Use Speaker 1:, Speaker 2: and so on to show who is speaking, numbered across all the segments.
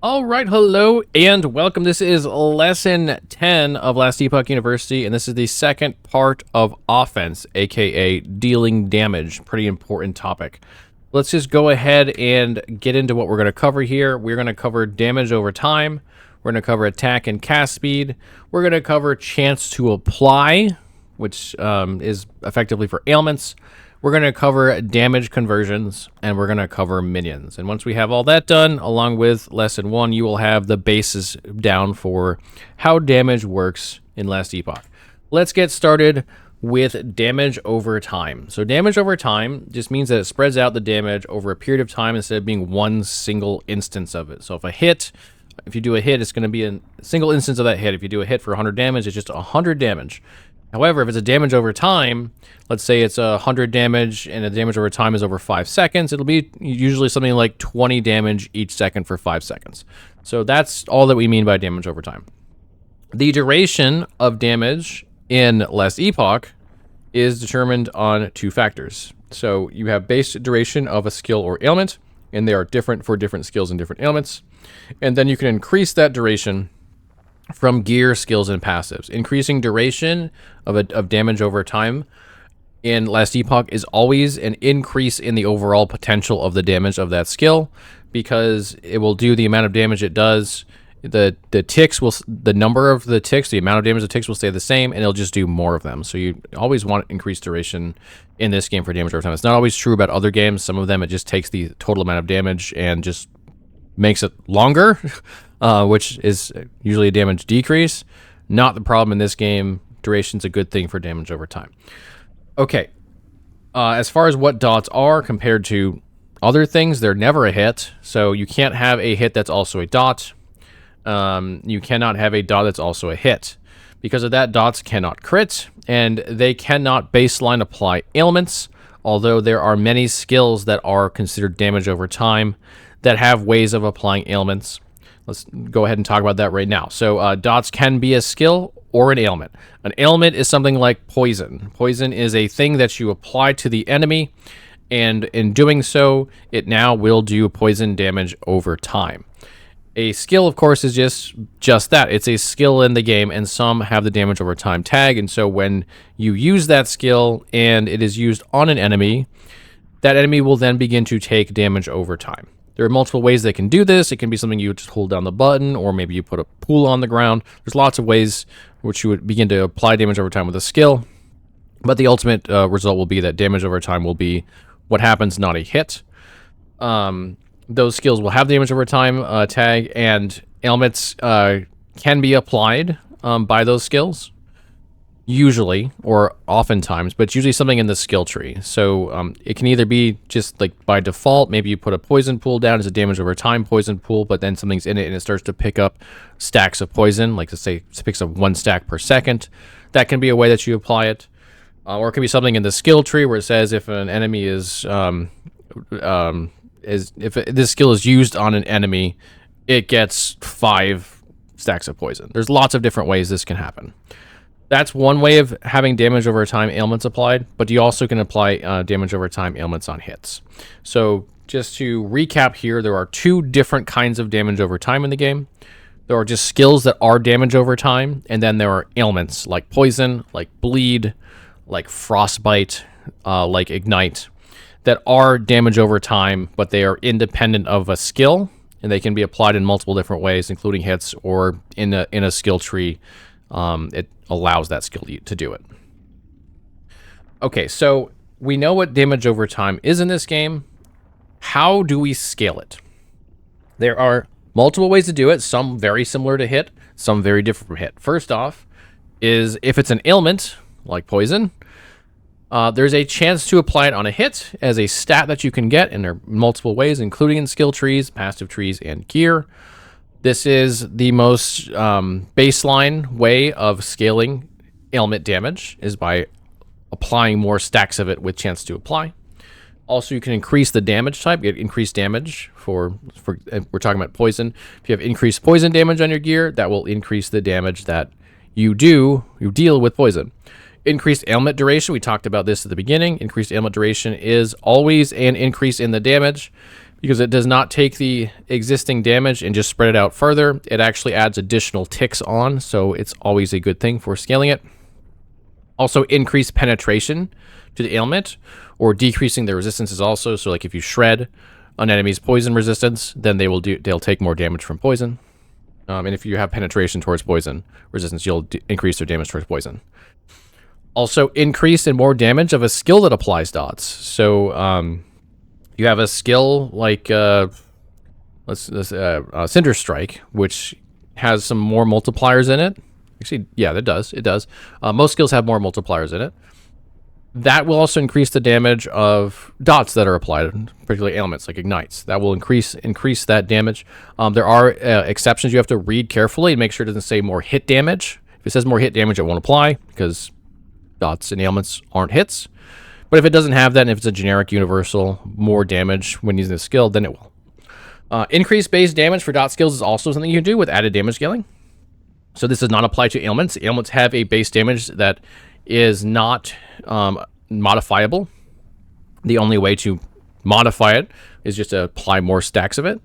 Speaker 1: All right, hello and welcome. This is lesson 10 of Last Epoch University, and this is the second part of offense, aka dealing damage. Pretty important topic. Let's just go ahead and get into what we're going to cover here. We're going to cover damage over time. We're going to cover attack and cast speed. We're going to cover chance to apply, which is effectively for ailments. We're going to cover damage conversions, and we're going to cover minions. And once we have all that done, along with lesson 1, you will have the basis down for how damage works in Last Epoch. Let's get started with damage over time. So damage over time just means that it spreads out the damage over a period of time instead of being one single instance of it. So if you do a hit, it's going to be a single instance of that hit. If you do a hit for 100 damage, it's just 100 damage. However, if it's a damage over time, let's say it's 100 damage and the damage over time is over 5 seconds, it'll be usually something like 20 damage each second for 5 seconds. So that's all that we mean by damage over time. The duration of damage in Last Epoch is determined on 2 factors. So you have base duration of a skill or ailment, and they are different for different skills and different ailments. And then you can increase that duration from gear, skills, and passives. Increasing duration of damage over time in Last Epoch is always an increase in the overall potential of the damage of that skill, because it will do the amount of damage it does. The number of the ticks, the amount of damage the ticks will stay the same, and it'll just do more of them. So you always want increased duration in this game for damage over time. It's not always true about other games. Some of them it just takes the total amount of damage and just makes it longer, which is usually a damage decrease. Not the problem in this game. Duration's a good thing for damage over time. Okay, as far as what dots are compared to other things, they're never a hit. So you can't have a hit that's also a dot. You cannot have a dot that's also a hit. Because of that, dots cannot crit, and they cannot baseline apply ailments, although there are many skills that are considered damage over time that have ways of applying ailments. Let's go ahead and talk about that right now. So dots can be a skill or an ailment. An ailment is something like poison. Poison is a thing that you apply to the enemy, and in doing so, it now will do poison damage over time. A skill, of course, is just that. It's a skill in the game, and some have the damage over time tag, and so when you use that skill and it is used on an enemy, that enemy will then begin to take damage over time. There are multiple ways they can do this. It can be something you just hold down the button, or maybe you put a pool on the ground. There's lots of ways which you would begin to apply damage over time with a skill, but the ultimate result will be that damage over time will be what happens, not a hit. Those skills will have damage over time tag, and ailments can be applied by those skills, usually or oftentimes, but it's usually something in the skill tree. So it can either be just like by default, maybe you put a poison pool down as a damage over time poison pool, but then something's in it and it starts to pick up stacks of poison, like let's say it picks up 1 stack per second. That can be a way that you apply it. Or it can be something in the skill tree where it says if an enemy this skill is used on an enemy, it gets 5 stacks of poison. There's lots of different ways this can happen. That's one way of having damage over time ailments applied, but you also can apply damage over time ailments on hits. So just to recap here, there are 2 different kinds of damage over time in the game. There are just skills that are damage over time, and then there are ailments like poison, like bleed, like frostbite, like ignite, that are damage over time, but they are independent of a skill, and they can be applied in multiple different ways, including hits or in a skill tree. It allows that skill to do it. Okay, so we know what damage over time is in this game. How do we scale it? There are multiple ways to do it, some very similar to hit, some very different from hit. First off is if it's an ailment, like poison, there's a chance to apply it on a hit as a stat that you can get, and there are multiple ways, including in skill trees, passive trees, and gear. This is the most baseline way of scaling ailment damage, is by applying more stacks of it with chance to apply. Also, you can increase the damage type, get increased damage for we're talking about poison. If you have increased poison damage on your gear, that will increase the damage that you deal with poison. Increased ailment duration, we talked about this at the beginning. Increased ailment duration is always an increase in the damage, because it does not take the existing damage and just spread it out further. It actually adds additional ticks on, so it's always a good thing for scaling it. Also, increased penetration to the ailment, or decreasing their resistance is also, so like if you shred an enemy's poison resistance, then they'll take more damage from poison. And if you have penetration towards poison resistance, you'll increase their damage towards poison. Also, increase and more damage of a skill that applies dots. So, you have a skill like Cinder Strike, which has some more multipliers in it. Actually, yeah, it does. It does. Most skills have more multipliers in it. That will also increase the damage of dots that are applied, particularly ailments like ignites. That will increase that damage. There are exceptions you have to read carefully and make sure it doesn't say more hit damage. If it says more hit damage, it won't apply because dots and ailments aren't hits. But if it doesn't have that, and if it's a generic universal more damage when using the skill, then it will. Increased base damage for dot skills is also something you can do with added damage scaling. So this does not apply to ailments. Ailments have a base damage that is not modifiable. The only way to modify it is just to apply more stacks of it.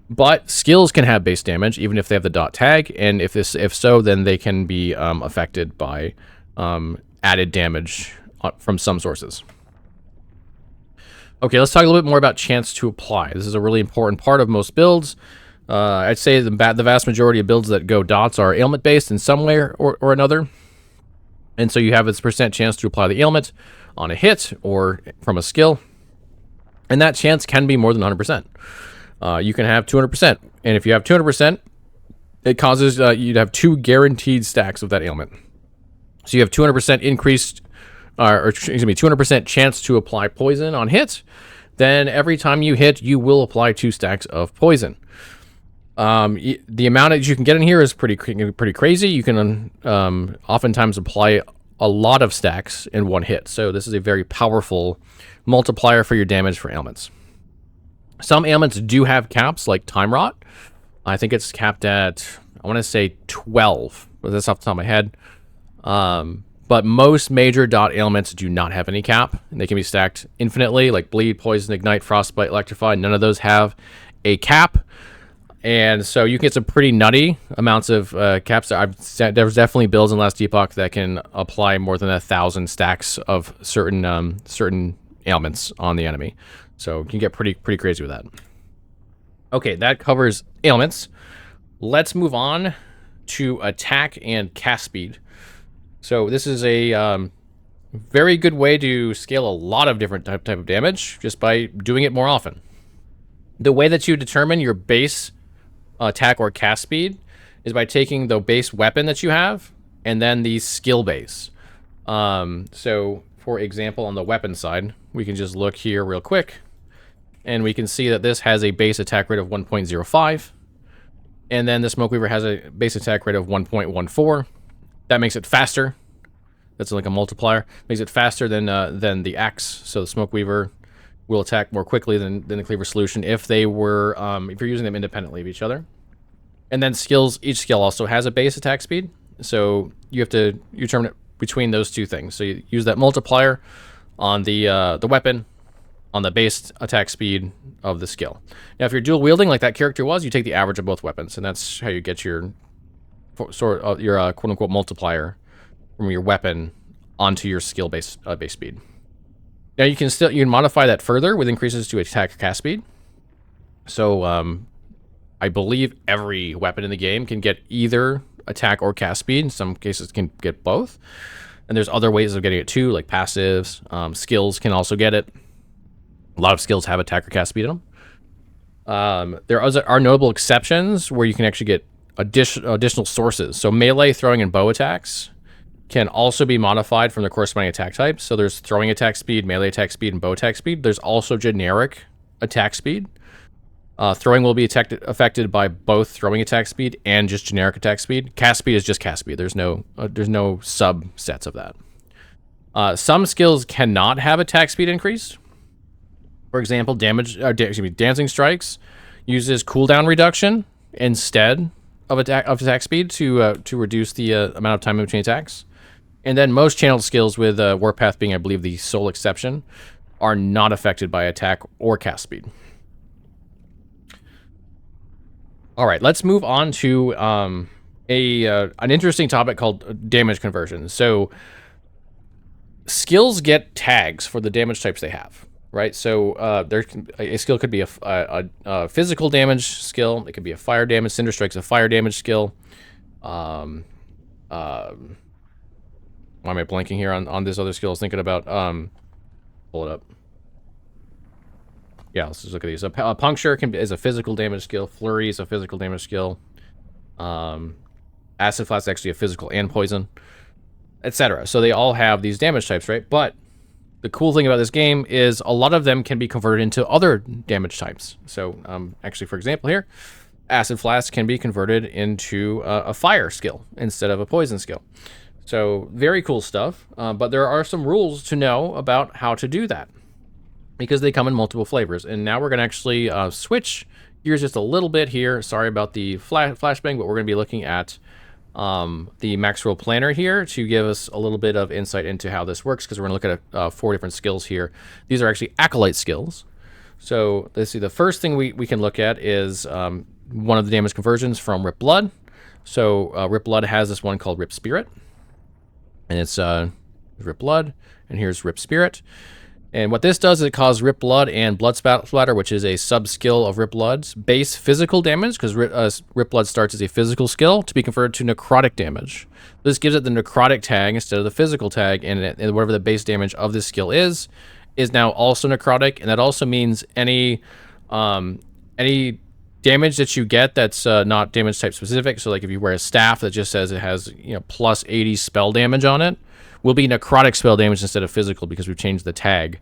Speaker 1: But skills can have base damage even if they have the dot tag, and if so, then they can be affected by added damage from some sources. Okay, let's talk a little bit more about chance to apply. This is a really important part of most builds. I'd say the vast majority of builds that go dots are ailment based in some way or another. And so you have this percent chance to apply the ailment on a hit or from a skill. And that chance can be more than 100%. You can have 200%. And if you have 200%, it causes you to have 2 guaranteed stacks of that ailment. So you have 200% increased, or excuse me, 200% chance to apply poison on hit. Then every time you hit, you will apply 2 stacks of poison. The amount that you can get in here is pretty crazy. You can oftentimes apply a lot of stacks in one hit. So this is a very powerful multiplier for your damage for ailments. Some ailments do have caps, like Time Rot. I think it's capped at, I want to say 12, but that's off the top of my head. But most major dot ailments do not have any cap, and they can be stacked infinitely, like Bleed, Poison, Ignite, Frostbite, Electrify. None of those have a cap. And so you can get some pretty nutty amounts of caps. There's definitely builds in Last Epoch that can apply more than 1,000 stacks of certain ailments on the enemy. So you can get pretty crazy with that. Okay, that covers ailments. Let's move on to attack and cast speed. So this is a very good way to scale a lot of different type of damage just by doing it more often. The way that you determine your base attack or cast speed is by taking the base weapon that you have and then the skill base. So for example, on the weapon side, we can just look here real quick and we can see that this has a base attack rate of 1.05, and then the Smoke Weaver has a base attack rate of 1.14. That makes it faster. That's like a multiplier. Makes it faster than the axe. So the Smoke Weaver will attack more quickly than the Cleaver Solution if they were if you're using them independently of each other. And then skills. Each skill also has a base attack speed. So you have to determine it between those two things. So you use that multiplier on the weapon, on the base attack speed of the skill. Now, if you're dual wielding like that character was, you take the average of both weapons, and that's how you get your quote unquote multiplier from your weapon onto your skill base speed. Now you can modify that further with increases to attack cast speed. So I believe every weapon in the game can get either attack or cast speed. In some cases can get both. And there's other ways of getting it too, like passives. Skills can also get it. A lot of skills have attack or cast speed in them. There are notable exceptions where you can actually get additional sources. So melee, throwing, and bow attacks can also be modified from the corresponding attack types. So there's throwing attack speed, melee attack speed, and bow attack speed. There's also generic attack speed. Throwing will be affected by both throwing attack speed and just generic attack speed. Cast speed is just cast speed. There's no subsets of that. Some skills cannot have attack speed increase. For example, Dancing Strikes uses cooldown reduction instead of attack speed to reduce the amount of time in between attacks. And then most channeled skills, with Warpath being, I believe, the sole exception, are not affected by attack or cast speed. All right, let's move on to an interesting topic called damage conversion. So skills get tags for the damage types they have, right? So a skill could be a physical damage skill. It could be a fire damage. Cinder Strike's a fire damage skill. Why am I blanking here on this other skill I was thinking about? Pull it up. Yeah, let's just look at these. Puncture is a physical damage skill. Flurry is a physical damage skill. Acid Flask is actually a physical and poison, etc. So they all have these damage types, right? But the cool thing about this game is a lot of them can be converted into other damage types. So actually, for example here, Acid Flask can be converted into a fire skill instead of a poison skill. So very cool stuff, but there are some rules to know about how to do that because they come in multiple flavors. And now we're going to actually switch gears just a little bit here. Sorry about the flashbang, but we're going to be looking at the Max Roll Planner here to give us a little bit of insight into how this works, because we're going to look at 4 different skills here. These are actually Acolyte skills. So let's see, the first thing we can look at is one of the damage conversions from Rip Blood. So Rip Blood has this one called Rip Spirit. And it's Rip Blood, and here's Rip Spirit. And what this does is it causes Rip Blood and Blood Splatter, which is a sub-skill of Rip Blood's base physical damage, because Rip Blood starts as a physical skill, to be converted to necrotic damage. This gives it the necrotic tag instead of the physical tag, and whatever the base damage of this skill is now also necrotic, and that also means any damage that you get that's not damage type specific, so like if you wear a staff that just says it has plus 80 spell damage on it, will be necrotic spell damage instead of physical, because we've changed the tag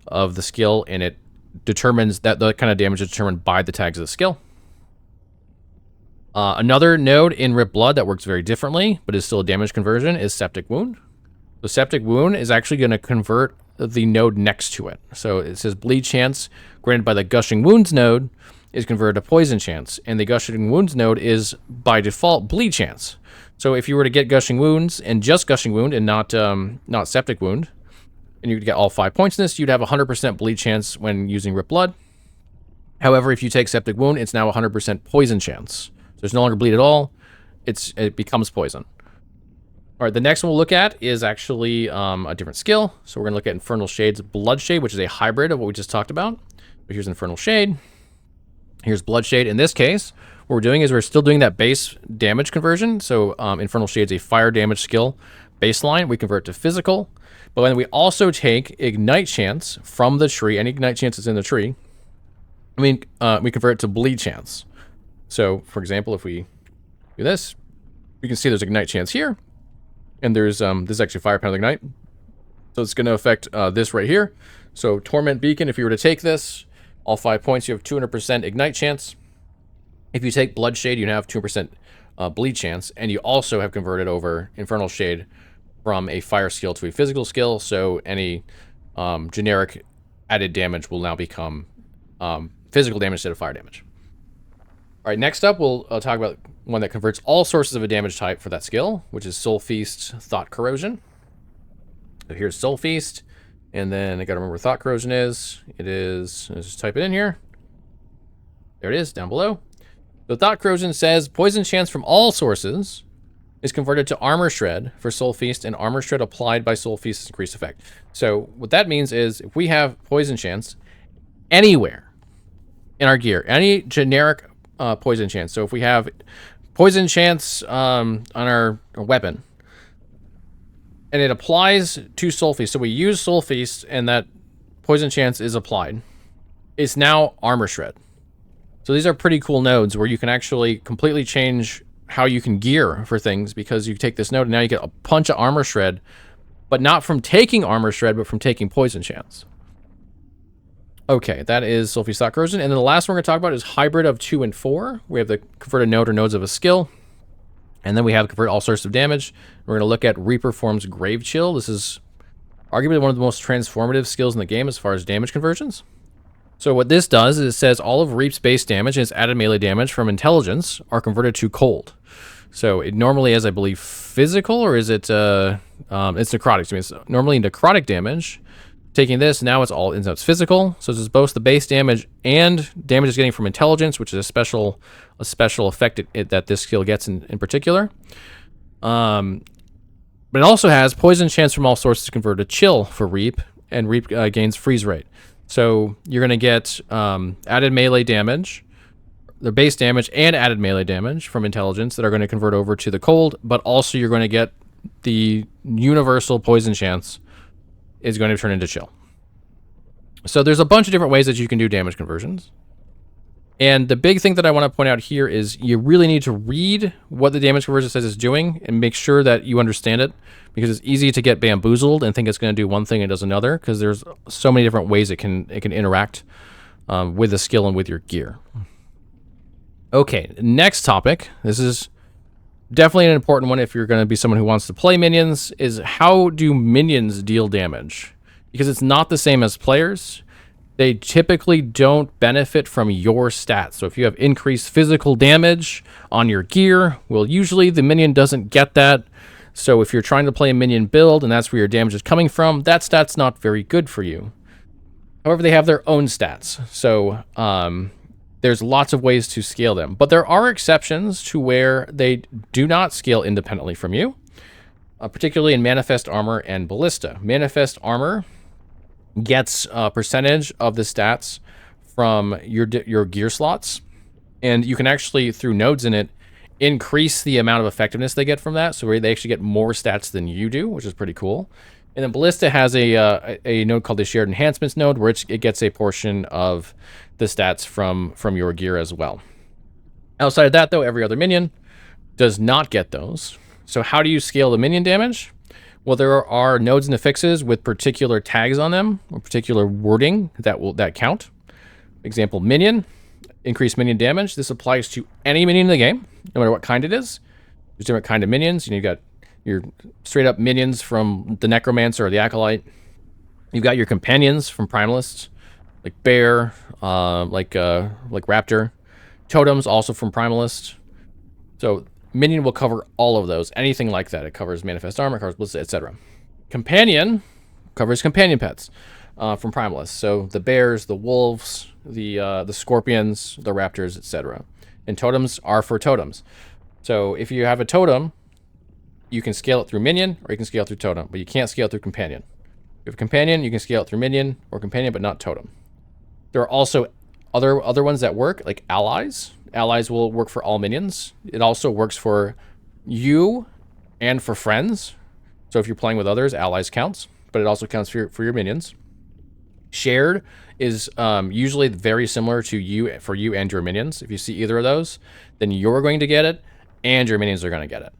Speaker 1: of the skill, and it determines that the kind of damage is determined by the tags of the skill. Another node in Rip Blood that works very differently, but is still a damage conversion, is Septic Wound. The Septic Wound is actually going to convert the node next to it. So it says Bleed Chance granted by the Gushing Wounds node is converted to Poison Chance, and the Gushing Wounds node is by default Bleed Chance. So if you were to get Gushing Wounds and just Gushing Wound and not Septic Wound, and you could get all 5 points in this, you'd have 100% Bleed Chance when using Rip Blood. However, if you take Septic Wound, it's now 100% Poison Chance. So there's no longer bleed at all. It becomes poison. All right, the next one we'll look at is actually a different skill. So we're going to look at Infernal Shade's Blood Shade, which is a hybrid of what we just talked about. But here's Infernal Shade. Here's Blood Shade. In this case, what we're doing is we're still doing that base damage conversion. So Infernal Shade's a fire damage skill baseline. We convert to physical. But then we also take Ignite Chance from the tree. Any Ignite Chance that's in the tree. We convert it to Bleed Chance. So, for example, if we do this, you can see there's Ignite Chance here. And there's this is actually Fire Penalty Ignite. So it's going to affect this right here. So Torment Beacon, if you were to take this, all 5 points, you have 200% Ignite Chance. If you take Blood Shade, you have 2% Bleed Chance. And you also have converted over Infernal Shade from a fire skill to a physical skill. So any generic added damage will now become physical damage instead of fire damage. All right, next up, we'll talk about one that converts all sources of a damage type for that skill, which is Soul Feast's Thought Corrosion. So here's Soul Feast, and then I gotta remember what Thought Corrosion is. It is, let's just type it in here. There it is, down below. So Thought Corrosion says, Poison Chance from all sources is converted to Armor Shred for Soul Feast, and Armor Shred applied by Soul Feast's increased effect. So what that means is, if we have Poison Chance anywhere in our gear, any generic Poison Chance. So if we have Poison Chance on our weapon, and it applies to Soul Feast, so we use Soul Feast, and that Poison Chance is applied, it's now Armor Shred. So these are pretty cool nodes where you can actually completely change how you can gear for things, because you take this node and now you get a bunch of Armor Shred, but not from taking Armor Shred, but from taking Poison Chance. Okay, that is Soul Feast Thought Corrosion. And then the last one we're going to talk about is Hybrid of 2 and 4. We have the converted node or nodes of a skill. And then we have convert all sources of damage. We're going to look at Reaper Form's Grave Chill. This is arguably one of the most transformative skills in the game as far as damage conversions. So what this does is it says all of Reap's base damage and its added melee damage from intelligence are converted to cold. So it normally is, I believe, physical, or is it, it's necrotic. So it's normally necrotic damage, Taking this, now it's all it's physical. So this is both the base damage and damage it's getting from intelligence, which is a special effect that this skill gets in particular. But it also has poison chance from all sources to convert to chill for Reap, and Reap gains freeze rate. So you're going to get added melee damage, the base damage and added melee damage from intelligence that are going to convert over to the cold, but also you're going to get the universal poison chance is going to turn into chill. So there's a bunch of different ways that you can do damage conversions. And the big thing that I want to point out here is you really need to read what the damage conversion says it's doing and make sure that you understand it, because it's easy to get bamboozled and think it's going to do one thing and it does another, because there's so many different ways it can interact with the skill and with your gear. Okay, next topic. This is definitely an important one if you're going to be someone who wants to play minions, is how do minions deal damage? Because it's not the same as players. They typically don't benefit from your stats. So if you have increased physical damage on your gear, well, usually the minion doesn't get that. So if you're trying to play a minion build and that's where your damage is coming from, that stat's not very good for you. However, they have their own stats. So there's lots of ways to scale them. But there are exceptions to where they do not scale independently from you, particularly in Manifest Armor and Ballista. Manifest Armor gets a percentage of the stats from your gear slots, and you can actually, through nodes in it, increase the amount of effectiveness they get from that, so they actually get more stats than you do, which is pretty cool. And then Ballista has a node called the Shared Enhancements node, where it gets a portion of the stats from your gear as well. Outside of that, though, every other minion does not get those. So how do you scale the minion damage? Well, there are nodes and affixes with particular tags on them, or particular wording that count. Example, minion, increased minion damage. This applies to any minion in the game, no matter what kind it is. There's different kind of minions. You got your straight up minions from the Necromancer or the Acolyte. You've got your companions from Primalists, like Bear, like Raptor. Totems also from Primalist. So minion will cover all of those. Anything like that. It covers Manifest Armor, covers Ballista, etc. Companion covers companion pets from Primalists. So the bears, the wolves, the scorpions, the raptors, etc. And totems are for totems. So if you have a totem, you can scale it through minion, or you can scale it through totem, but you can't scale it through companion. If you have a companion, you can scale it through minion or companion, but not totem. There are also other ones that work, like allies. Allies will work for all minions. It also works for you and for friends. So if you're playing with others, allies counts, but it also counts for your minions. Shared is usually very similar to you for you and your minions. If you see either of those, then you're going to get it, and your minions are going to get it.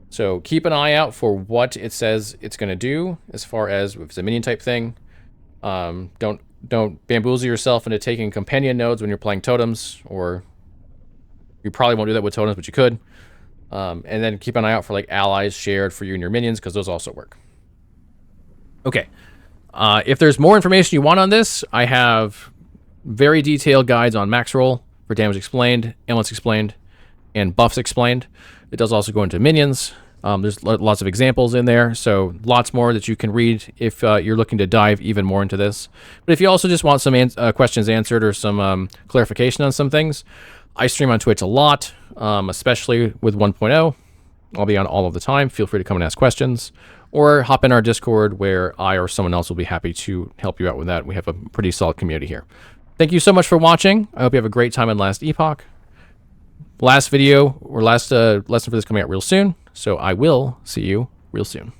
Speaker 1: So keep an eye out for what it says it's going to do as far as if it's a minion type thing. Don't bamboozle yourself into taking companion nodes when you're playing totems, or you probably won't do that with totems, but you could. And then keep an eye out for like allies shared for you and your minions, because those also work. Okay. If there's more information you want on this, I have very detailed guides on max roll for damage explained, ailments explained, and buffs explained. It does also go into minions. There's lots of examples in there, so lots more that you can read if you're looking to dive even more into this. But if you also just want some questions answered or some clarification on some things, I stream on Twitch a lot, especially with 1.0. I'll be on all of the time. Feel free to come and ask questions, or hop in our Discord where I or someone else will be happy to help you out with that. We have a pretty solid community here. Thank you so much for watching. I hope you have a great time in Last Epoch. Last video, or last lesson for this coming out real soon, so I will see you real soon.